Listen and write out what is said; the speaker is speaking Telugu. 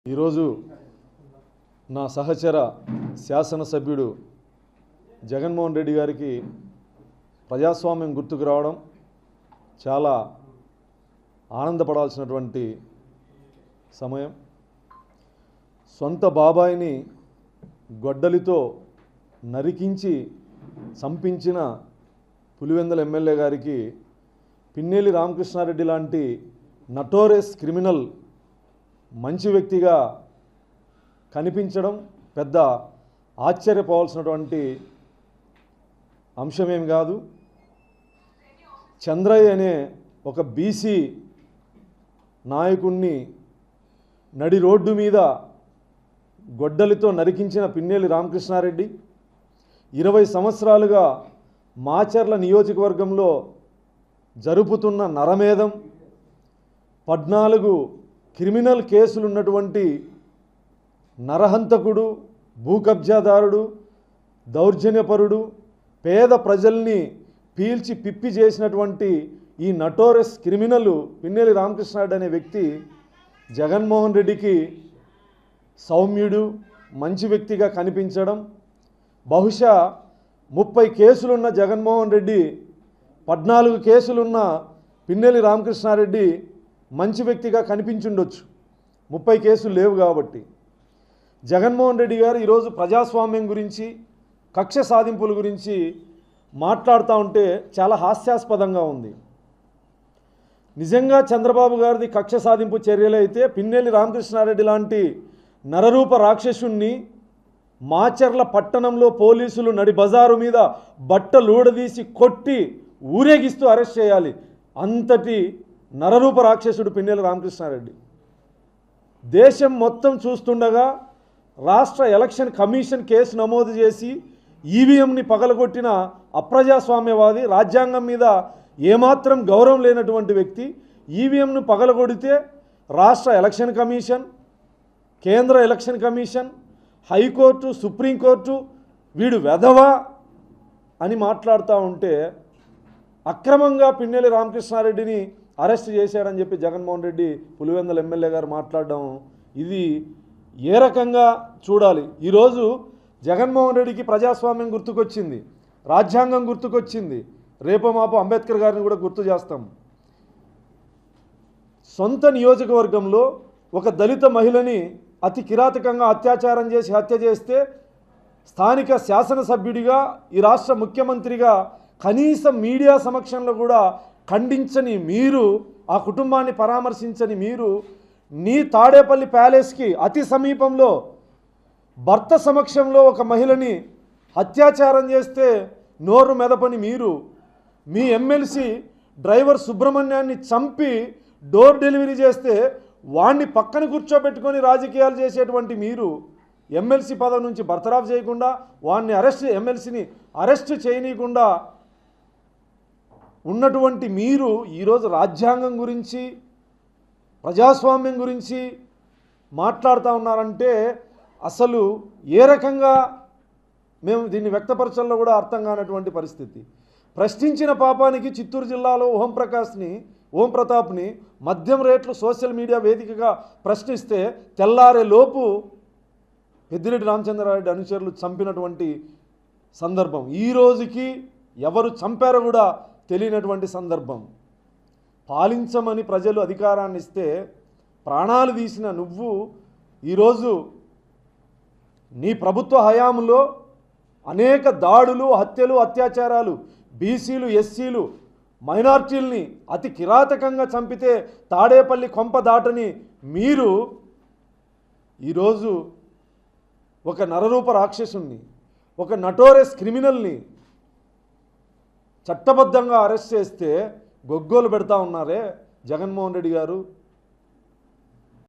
ఈరోజు నా సహచర శాసనసభ్యుడు జగన్మోహన్ రెడ్డి గారికి ప్రజాస్వామ్యం గుర్తుకు రావడం చాలా ఆనందపడాల్సినటువంటి సమయం. సొంత బాబాయిని గొడ్డలితో నరికించి చంపించిన పులివెందుల ఎమ్మెల్యే గారికి పిన్నెల్లి రామకృష్ణారెడ్డి లాంటి నటోరియస్ క్రిమినల్ మంచి వ్యక్తిగా కనిపించడం పెద్ద ఆశ్చర్యపోవాల్సినటువంటి అంశమేం కాదు. చంద్రయ్య అనే ఒక బీసీ నాయకుణ్ణి నడి రోడ్డు మీద గొడ్డలితో నరికించిన పిన్నెల్లి రామకృష్ణారెడ్డి 20 సంవత్సరాలుగా మాచర్ల నియోజకవర్గంలో జరుపుతున్న నరమేధం, 14 క్రిమినల్ కేసులు ఉన్నటువంటి నరహంతకుడు, భూకబ్జాదారుడు, దౌర్జన్యపరుడు, పేద ప్రజల్ని పీల్చి పిప్పి చేసినటువంటి ఈ నటోరియస్ క్రిమినల్ పిన్నెల్లి రామకృష్ణారెడ్డి అనే వ్యక్తి జగన్మోహన్ రెడ్డికి సౌమ్యుడు, మంచి వ్యక్తిగా కనిపించడం, బహుశా 30 కేసులున్న జగన్మోహన్ రెడ్డి 14 కేసులున్న పిన్నెల్లి రామకృష్ణారెడ్డి మంచి వ్యక్తిగా కనిపించుండొచ్చు. 30 కేసులు లేవు కాబట్టి. జగన్మోహన్ రెడ్డి గారు ఈరోజు ప్రజాస్వామ్యం గురించి, కక్ష సాధింపుల గురించి మాట్లాడుతూ ఉంటే చాలా హాస్యాస్పదంగా ఉంది. నిజంగా చంద్రబాబు గారిది కక్ష సాధింపు చర్యలు అయితే పిన్నెల్లి రామకృష్ణారెడ్డి లాంటి నరరూప రాక్షసుణ్ణి మాచర్ల పట్టణంలో పోలీసులు నడి బజారు మీద బట్టలూడదీసి కొట్టి ఊరేగిస్తూ అరెస్ట్ చేయాలి. అంతటి నరరూప రాక్షసుడు పిన్నెల్లి రామకృష్ణారెడ్డి. దేశం మొత్తం చూస్తుండగా రాష్ట్ర ఎలక్షన్ కమిషన్ కేసు నమోదు చేసి ఈవీఎంని పగలగొట్టిన అప్రజాస్వామ్యవాది, రాజ్యాంగం మీద ఏమాత్రం గౌరవం లేనటువంటి వ్యక్తి ఈవీఎంను పగలగొడితే రాష్ట్ర ఎలక్షన్ కమిషన్, కేంద్ర ఎలక్షన్ కమిషన్, హైకోర్టు, సుప్రీంకోర్టు వీడు వెధవా అని మాట్లాడుతూ ఉంటే అక్రమంగా పిన్నెల్లి రామకృష్ణారెడ్డిని అరెస్ట్ చేశాడని చెప్పి జగన్మోహన్ రెడ్డి పులివెందుల ఎమ్మెల్యే గారు మాట్లాడడం, ఇది ఏ రకంగా చూడాలి? ఈరోజు జగన్మోహన్ రెడ్డికి ప్రజాస్వామ్యం గుర్తుకొచ్చింది, రాజ్యాంగం గుర్తుకొచ్చింది, రేపో మాపో అంబేద్కర్ గారిని కూడా గుర్తు చేస్తాం. సొంత నియోజకవర్గంలో ఒక దళిత మహిళని అతి కిరాతకంగా అత్యాచారం చేసి హత్య చేస్తే స్థానిక శాసనసభ్యుడిగా, ఈ రాష్ట్ర ముఖ్యమంత్రిగా కనీసం మీడియా సమక్షంలో కూడా ఖండించని మీరు, ఆ కుటుంబాన్ని పరామర్శించని మీరు, నీ తాడేపల్లి ప్యాలెస్కి అతి సమీపంలో భర్త సమక్షంలో ఒక మహిళని అత్యాచారం చేస్తే నోరు మెదపని మీరు, మీ ఎమ్మెల్సీ డ్రైవర్ సుబ్రహ్మణ్యాన్ని చంపి డోర్ డెలివరీ చేస్తే వాణ్ణి పక్కన కూర్చోబెట్టుకొని రాజకీయాలు చేసేటువంటి మీరు, ఎమ్మెల్సీ పదవి నుంచి బర్తరాఫ్ చేయకుండా వాణ్ణి ఎమ్మెల్సీని అరెస్ట్ చేయనీయకుండా ఉన్నటువంటి మీరు ఈరోజు రాజ్యాంగం గురించి, ప్రజాస్వామ్యం గురించి మాట్లాడుతూ ఉన్నారంటే అసలు ఏ రకంగా మేము దీన్ని వ్యక్తపరచాలో కూడా అర్థం కానటువంటి పరిస్థితి. ప్రశ్నించిన పాపానికి చిత్తూరు జిల్లాలో ఓం ప్రతాప్ని మద్యం రేట్లు సోషల్ మీడియా వేదికగా ప్రశ్నిస్తే తెల్లారే లోపు పెద్దిరెడ్డి రామచంద్రారెడ్డి అనుచరులు చంపినటువంటి సందర్భం, ఈ రోజుకి ఎవరు చంపారో కూడా తెలియనటువంటి సందర్భం. పాలించమని ప్రజలు అధికారాన్ని ఇస్తే ప్రాణాలు తీసిన నువ్వు ఈరోజు నీ ప్రభుత్వ హయాంలో అనేక దాడులు, హత్యలు, అత్యాచారాలు, బీసీలు, ఎస్సీలు, మైనార్టీల్ని అతి కిరాతకంగా చంపితే తాడేపల్లి కొంప దాటని మీరు ఈరోజు ఒక నరరూప రాక్షసుణ్ణి, ఒక నటోరియస్ క్రిమినల్ని చట్టబద్ధంగా అరెస్ట్ చేస్తే గొగ్గోలు పెడతా ఉన్నారే జగన్మోహన్ రెడ్డి గారు.